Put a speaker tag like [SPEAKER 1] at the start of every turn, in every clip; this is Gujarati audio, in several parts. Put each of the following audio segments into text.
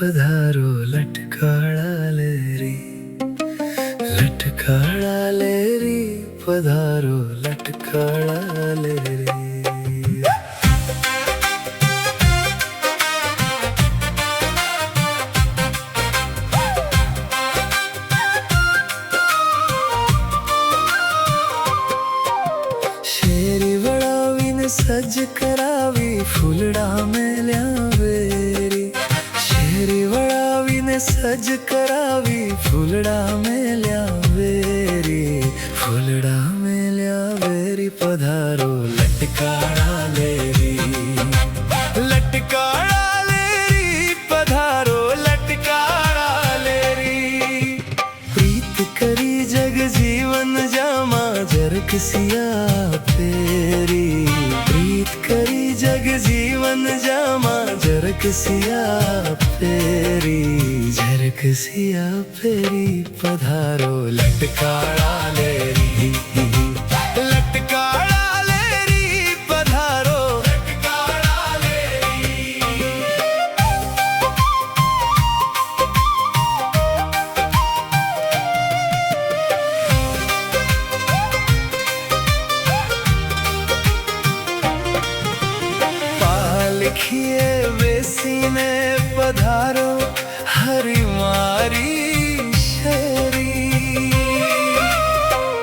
[SPEAKER 1] પધારો લટકાળા લેરી, લટકાળા લેરી પધારો લટકાળા લેરી. શેરી વળાવીને સજ્જ કરાવી ફૂલડા મેલ્યા વેરી, શેરી વળાવીને સજ્જ કરાવી ફૂલડા મેલ્યા વેરી, ફૂલડા મેલ્યા વેરી પધારો લટકાળા લેરી, લટકાળા લેરી પધારો લટકાળા લેરી. પ્રીત કરી જગ જીવન જામા જરક સિયા ફેરી, પ્રીત કરી જગ જીવન જામા જરક સિયા ફેરી, જરક સિયા ફેરી પધારો લટકાળા લેરી, લટકાળા લેરી પધારો લટકાળા લેરી. પાલખીએ બેસીને પધારો હરી મારી શેરી,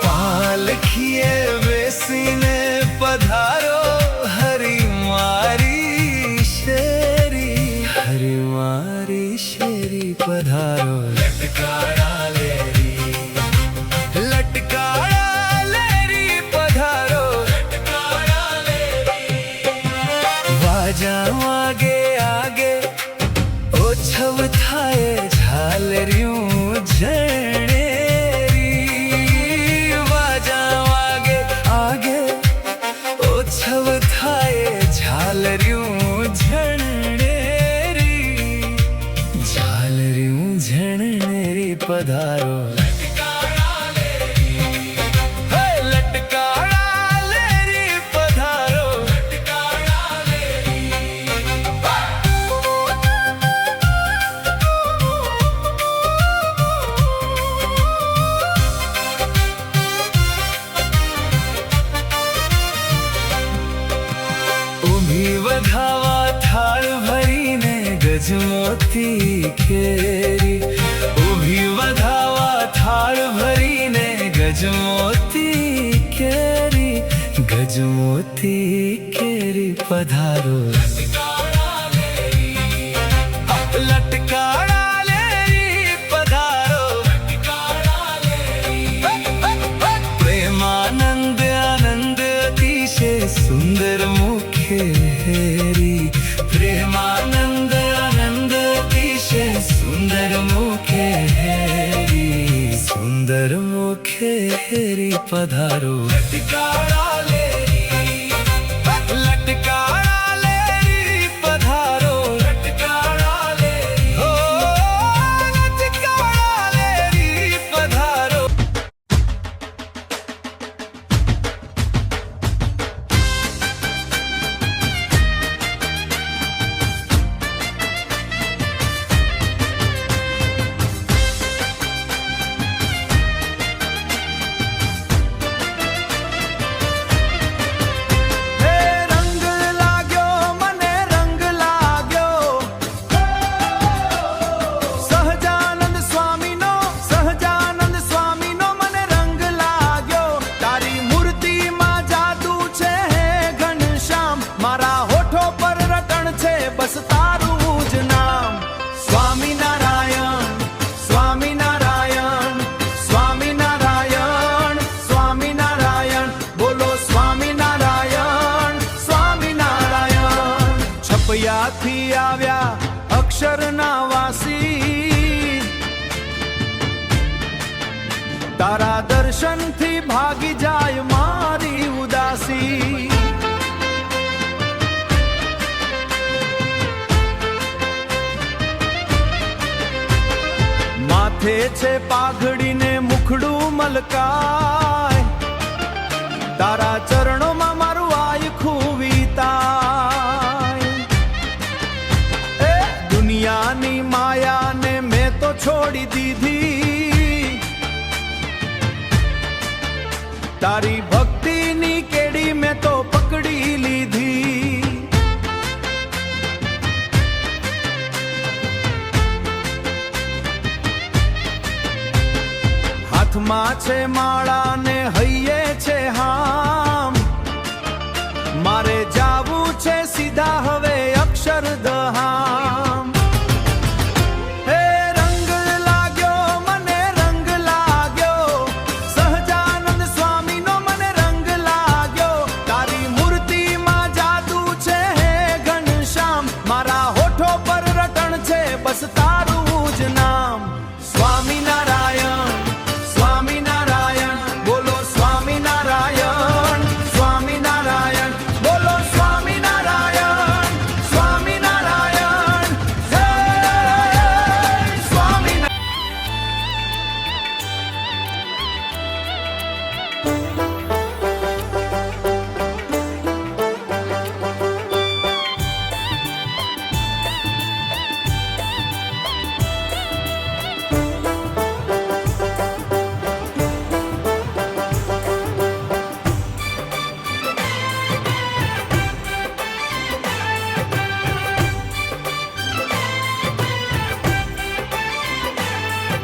[SPEAKER 1] પાલખીએ બેસીને પધારો હરી મારી શેરી, હરી મારી શેરી પધારો લટકાળા લેરી, લટકાળા લેરી પધારો લટકાળા લેરી. વાજા વાગે આગે ઓછવ થાય ઝાલર્યું ઝણેરી, વાજા વાગે આગે ઓછવ થાય ઝાલર્યું ઝણેરી, ઝાલર્યું ઝણેરી પધારો લટકાળા લેરી, હે લટકાળા લેરી પધારો લટકાળા લેરી. ઊભી વધાવા થાળ ભરીને ગજમોતી કેરી, ઊભી વધાવા થાળ ભરીને ગજમોતી કેરી, ગજમોતી કેરી પધારો લટકાળા લેરી, લટકાળા લેરી પધારો લટકાળા લેરી. પ્રેમાનંદ આનંદ અતિશય સુંદર મુખે હેરી, પ્રેમાનંદ આનંદ અતિશય સુંદર મુખે હેરી, સુંદર મુખે હેરી પધારો લટકાળા લેરી, લટકાળા લેરી પધારો લટકાળા લેરી, હો લટકાળા લેરી પધારો. બસ તારું જ નામ સ્વામિનારાયણ, સ્વામિનારાયણ, સ્વામિનારાયણ, સ્વામિનારાયણ, બોલો સ્વામિનારાયણ, સ્વામિનારાયણ. છપયાથી આવ્યા અક્ષરના વાસી, તારા દર્શનથી ભાગી જાય મારી ઉદાસી. માથે છે પાઘડીને મુખડું મલકાય, તારા ચરણોમાં મારું આયખું વીતાય. દુનિયાની માયા તારી ભક્તિની કેડી મેં તો પકડી લીધી. હાથમાં છે માળા ને હૈયે છે હામ, મારે જાવું છે સીધા હવે અક્ષરધામ. હે રંગ લાગ્યો મને રંગ લાગ્યો, સહજાનંદ સ્વામીનો મને રંગ લાગ્યો. તારી મૂર્તિમાં જાદુ છે હે ઘનશ્યામ, મારા હોઠો પર રટણ છે બસ તારું જ નામ. સ્વામિનારાયણ સ્વામિનારાયણ બોલો સ્વામિનારાયણ, સ્વામિનારાયણ બોલો સ્વામિનારાયણ, સ્વામિનારાયણ જય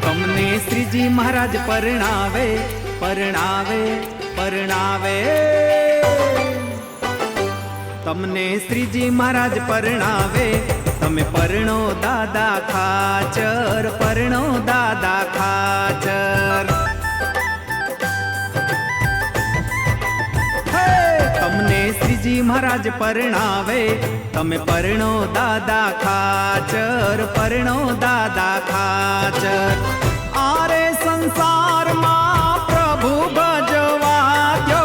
[SPEAKER 1] તમને શ્રીજી મહારાજ પરણાવે પરણાવે પરણાવે. તમને શ્રીજી મહારાજ પરણાવે, તમે પરણો દાદા ખાચર, પરણો દાદા ખાચર. તમને શ્રીજી મહારાજ પરણાવે, તમે પરણો દાદા ખાચર, પરણો દાદા ખાચર. આરે સંસારમાં પ્રભુ ભજવા દો,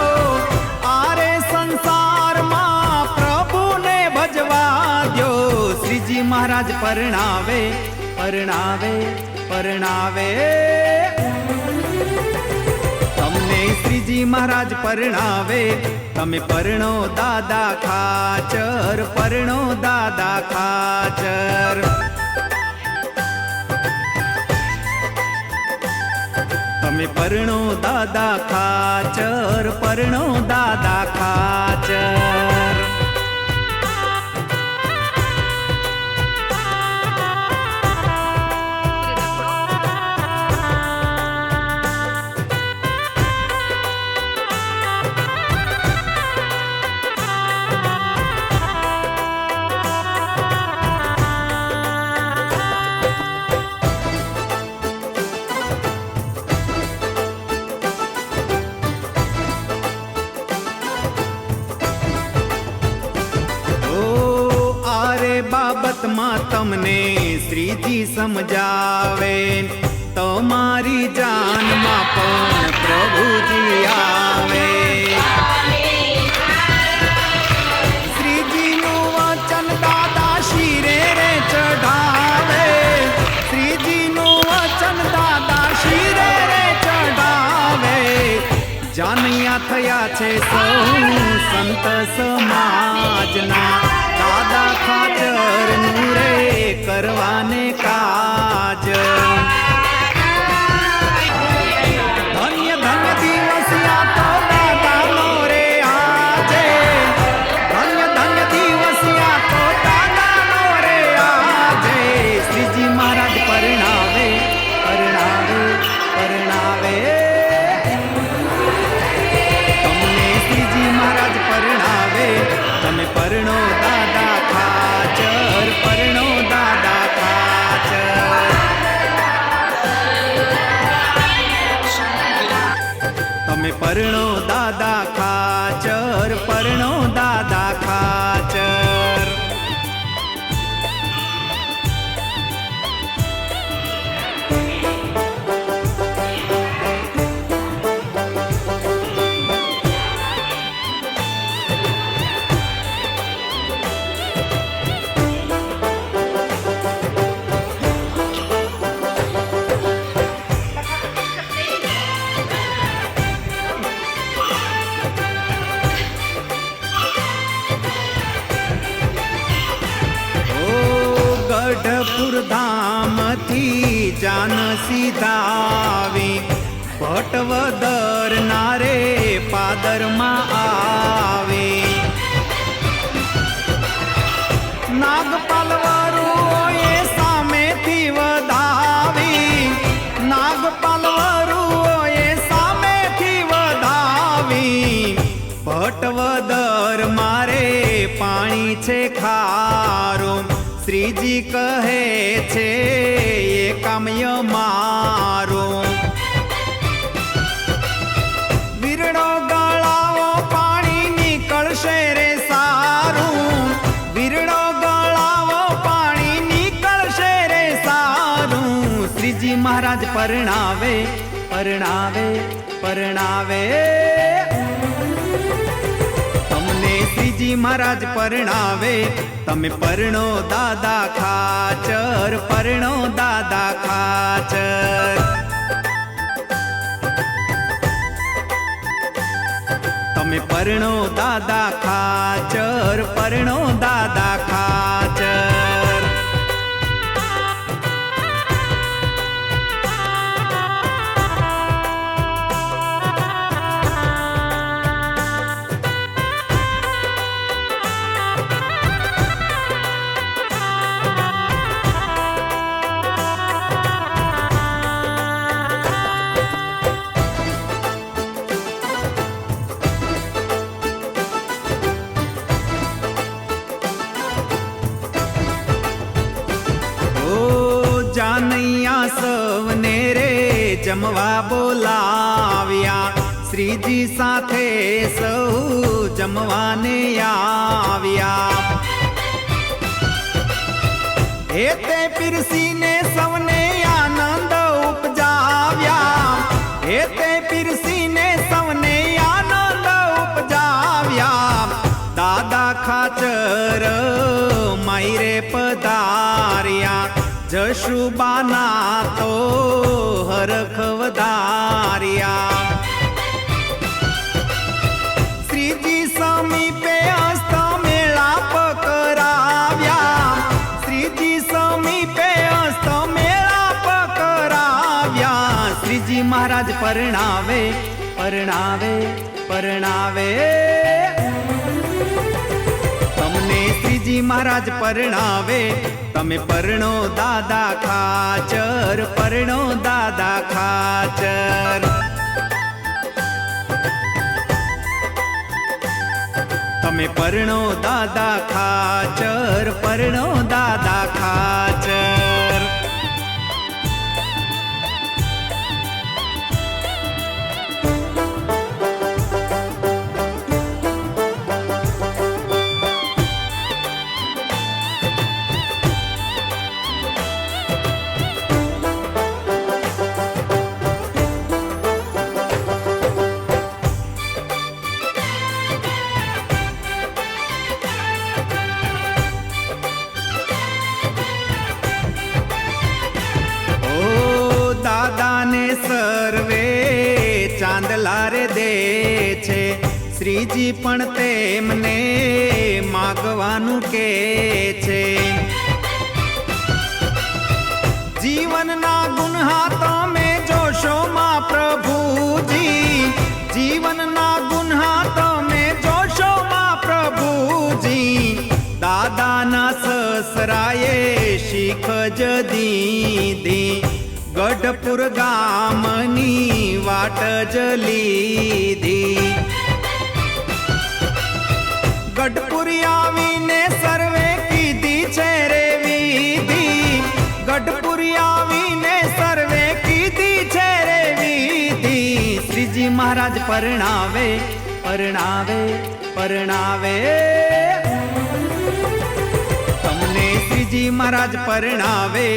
[SPEAKER 1] આરે સંસારમાં પ્રભુને ભજવા દો. શ્રીજી મહારાજ પરણાવે પરણાવે પરણાવે. તમને શ્રીજી મહારાજ પરણાવે, તમે પરણો દાદા ખાચર, પરણો દાદા ખાચર. તમે પરણો દાદા ખાચર, પરણો દાદા ખાચર. બાબતમાં તમને શ્રીજી સમજાવે, તમારી જાનમાં પણ પ્રભુજી આવે. શ્રીજીનું વચન દાદા શિરે રે ચઢાવે, શ્રીજીનું વચન દાદા શિરે રે ચઢાવે. જાનૈયા થયા છે સૌ સંત સમાજના, દાદા ખાચર નું રે કરવાને કાજ. ધન્ય ધન્ય દિવસ આ તો દાદા નો રે આજે, ધન્ય ધન્ય દિવસ આ તો દાદા નો રે આજે. શ્રીજી મહારાજ પરણાવે પરણાવે પરણાવે. તમને શ્રીજી મહારાજ પરણાવે, તમે પરણો દાદા ખાચર, પરણો દાદા ખાચર. તમે પરણો દાદા ખાચર, પરણો દાદા ખાચર. ગઢપુર ધામથી જાન સીધાવી, ભટવદર નારે પાદરમાં આવે નાગપાલવરુઓએ સામેથી વધાવી નાગપાલવરુઓએ સામેથી વધાવી ભટવદર મારે પાણી છે ખારો શ્રીજી કહે છે એ કામ્ય મારો વીરડો ગળાવો પાણી નીકળશે રે સારું વીરડો ગળાવો પાણી નીકળશે રે સારું શ્રીજી મહારાજ પરણાવે પરણાવે પરણાવે તમને શ્રીજી મહારાજ પરણાવે તમે પરણો દાદા ખાચર પરણો દાદા ખાચર તમે પરણો દાદા ખાચર પરણો દાદા ખાચર જાનૈયા સૌને રે જમવા બોલાવ્યા શ્રીજી સાથે સૌ જમવાને આવ્યા હે તે પીરસીને સૌને આનંદ ઉપજાવ્યા હે તે પીરસીને સૌને આનંદ ઉપજાવ્યા દાદા ખાચર માયરે પધાર્યા જશુબાના તો હરખ વધાર્યા શ્રીજી સમીપે હસ્ત મેળાપ કરાવ્યા શ્રીજી સમીપે હસ્ત મેળાપ કરાવ્યા શ્રીજી મહારાજ પરણાવે પરણાવે પરણાવે તમને શ્રીજી મહારાજ પરણાવે તમે પરણો દાદા ખાચર પરણો દાદા ખાચર તમે પરણો દાદા ખાચર પરણો દાદા ખાચર દાદાને સર્વે ચાંદલા રે દે છે શ્રીજી પણ તેમને માગવાનું કે છે જીવનના ગુન્હા તમે જોશો માં પ્રભુજી જીવનના ગુન્હા તમે જોશો માં પ્રભુજી દાદાના સસરાએ શીખ જ દીધી ગઢપુર ગામની વાટ જ લીધી ગઢપુર આવીને સર્વે કીધી છે રે વિધિ ગઢપુર આવીને સર્વે કીધી છે રે વિધિ શ્રીજી મહારાજ પરણાવે પરણાવે પરણાવે તમને શ્રીજી મહારાજ પરણાવે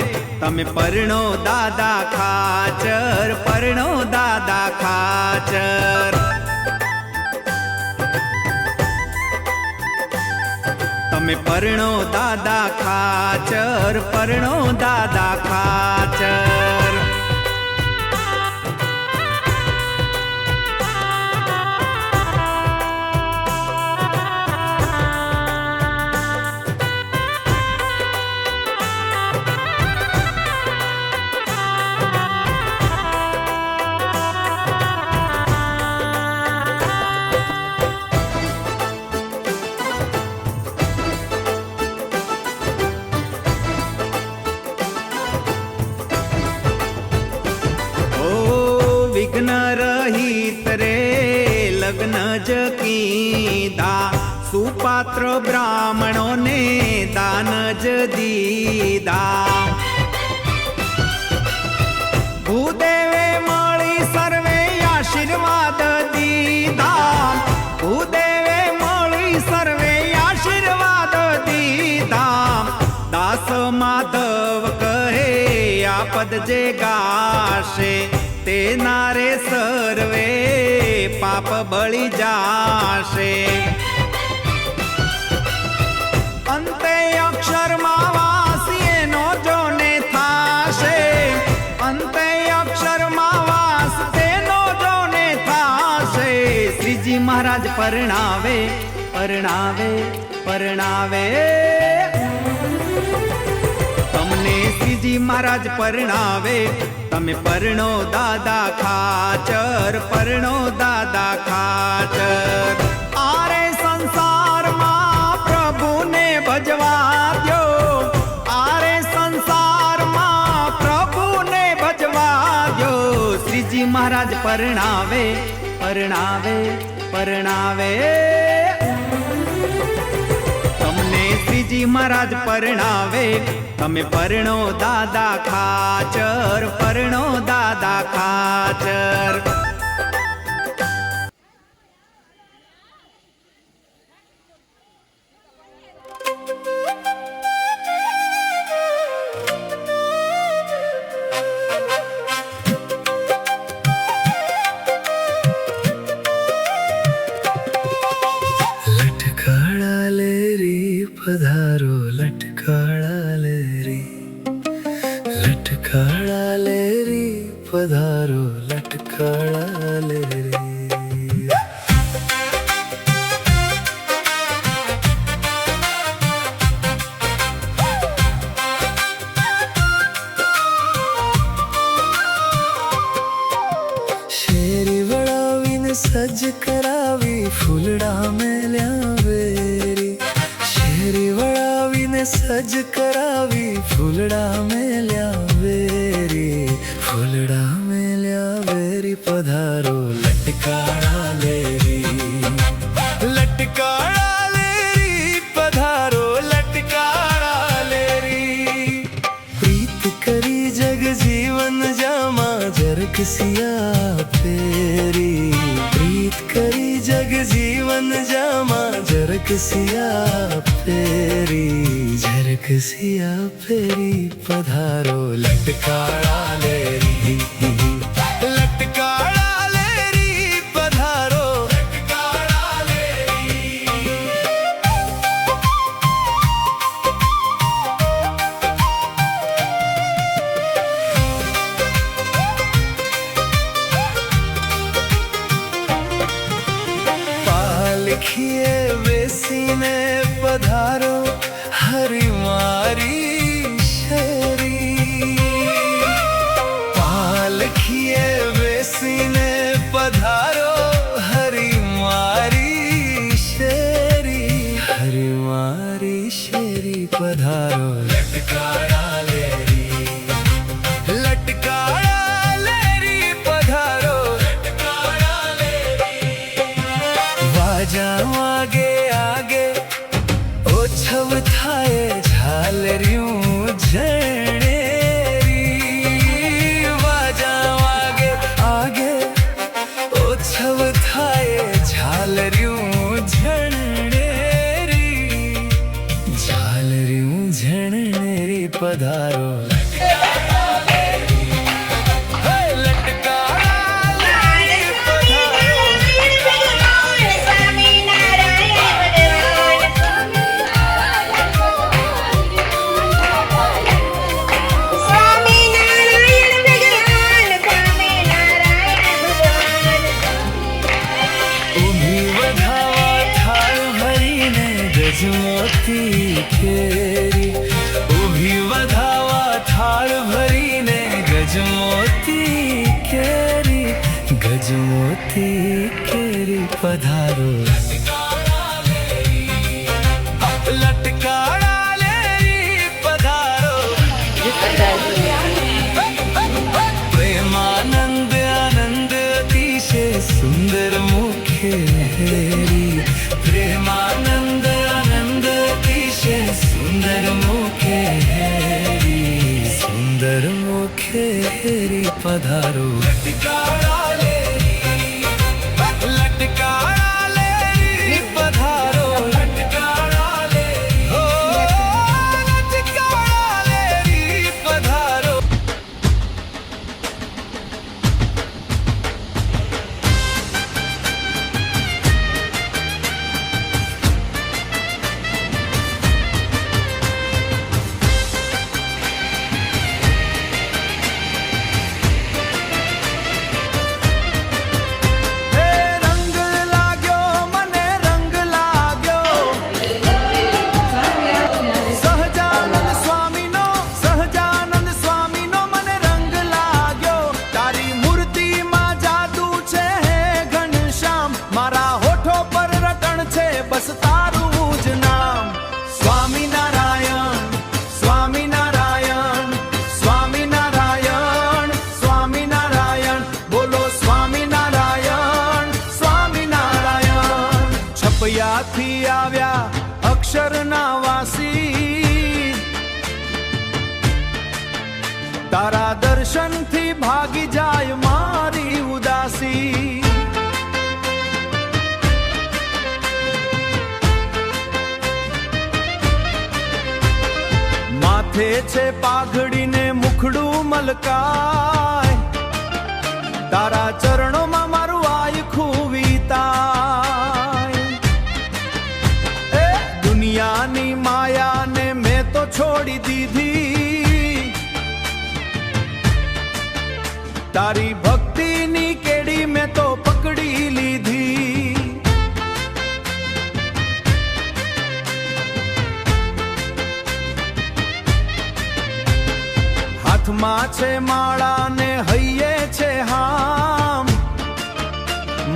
[SPEAKER 1] તમે પરણો દાદા ખાચર પરણો દાદા ખાચર તમે પરણો દાદા ખાચર પરણો દાદા ખાચર જ કીધા, સુપાત્ર બ્રાહ્મણોને દાન જ દીધા. ભૂદેવે મળી સર્વે આશીર્વાદ દીધા, ભૂદેવે મળી સર્વે આશીર્વાદ દીધા. દાસ માધવ કહે આ પદ જે ગાશે, તેના રે સર્વે પાપ બળી જાશે. અંતે અક્ષરમાં વાસી એનો જોને થાશે, અંતે અક્ષરમાં વાસ તેનો જોને થાશે. શ્રીજી મહારાજ પરણાવે પરણાવે પરણાવે, તમને શ્રીજી મહારાજ પરણાવે. તમે પરણો દાદા ખાચર, પરણો દાદા ખાચર. આરે સંસારમાં પ્રભુને ભજવા દ્યો, આરે સંસારમાં પ્રભુને ભજવા દ્યો. શ્રીજી મહારાજ પરણાવે પરણાવે પરણાવે, તમને શ્રીજી મહારાજ પરણાવે. તમે પરણો દાદા ખાચર, પરણો દાદા ખાચર.
[SPEAKER 2] લટકાળા લેરી પધારો, લટકાળા લેરી, લટકાળા લેરી પધારો, લટકાળા લેરી. શેરી વળાવીને સજ્જ કરાવી, ફૂલડા મેલ્યા વેરી. શેરી વળાવીને સજ્જ કરાવી, ફૂલડા મેલ્યા વેરી, ફૂલડા મેલ્યા વેરી. પધારો લટકાળા લેરી, લટકાળા લેરી પધારો, લટકાળા લેરી. પ્રીત કરી જગ જીવન જામા, જરક સિયા ફેરી. પ્રીત કરી જગ જીવન જામા, જરક સિયા ફેરી, જરક સિયા ફેરી. પધારો લટકાળા લેરી, લટકાળા લેરી પધારો, લટકાળા લેરી. પાલખીએ બેસીને પધારો, હરી મારી શેરી. પાલખીએ બેસીને પધારો, હરી મારી શેરી, હરી મારી શેરી. પધારો લટકાળા લેરી, લટકાળા લેરી પધારો, લટકાળા લેરી. વાજા વાગે આગે ઓછવ થાય, ઝાલર્યું ઝણેરી. વાજા વાગે આગે ઓછવ થાય, ઝાલર્યું ઝણેરી, ઝાલર્યું ઝણેરી. પધારો લટકાળા લેરી, હે લટકાળા લેરી પધારો, ઊભી વધાવા થાળ ભરીને ગજમોતી કેરી. ઊભી વધાવા થાળ ભરીને ગજમોતી કેરી, ગજમોતી કેરી. પધારો લટકાળા લેરી, લટકાળા લેરી પધારો. પ્રેમાનંદ આનંદ અતિશય સુંદર મુખે પધારો લટકાળા લેરી લટકાળા લેરી પધારો લટકાળા લેરી હો લટકાળા લેરી પધારો
[SPEAKER 1] બસ તારું જ નામ સ્વામિનારાયણ સ્વામિનારાયણ સ્વામિનારાયણ સ્વામિનારાયણ બોલો સ્વામિનારાયણ સ્વામિનારાયણ છપયાથી આવ્યા અક્ષરના વાસી તારા દર્શનથી ભાગી જાય મારી ઉદાસી માથે છે પાઘડીને મુખડું મલકાય તારા ચરણોમાં મારું આયખું વીતાય એ દુનિયાની માયાને મેં તો છોડી દીધી તારી ભક્તિની કેડી મેં તો પકડી લીધી હાથમાં છે માળા ને હૈયે છે હામ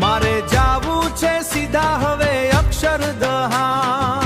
[SPEAKER 1] મારે જાવું છે સીધા હવે અક્ષરધામ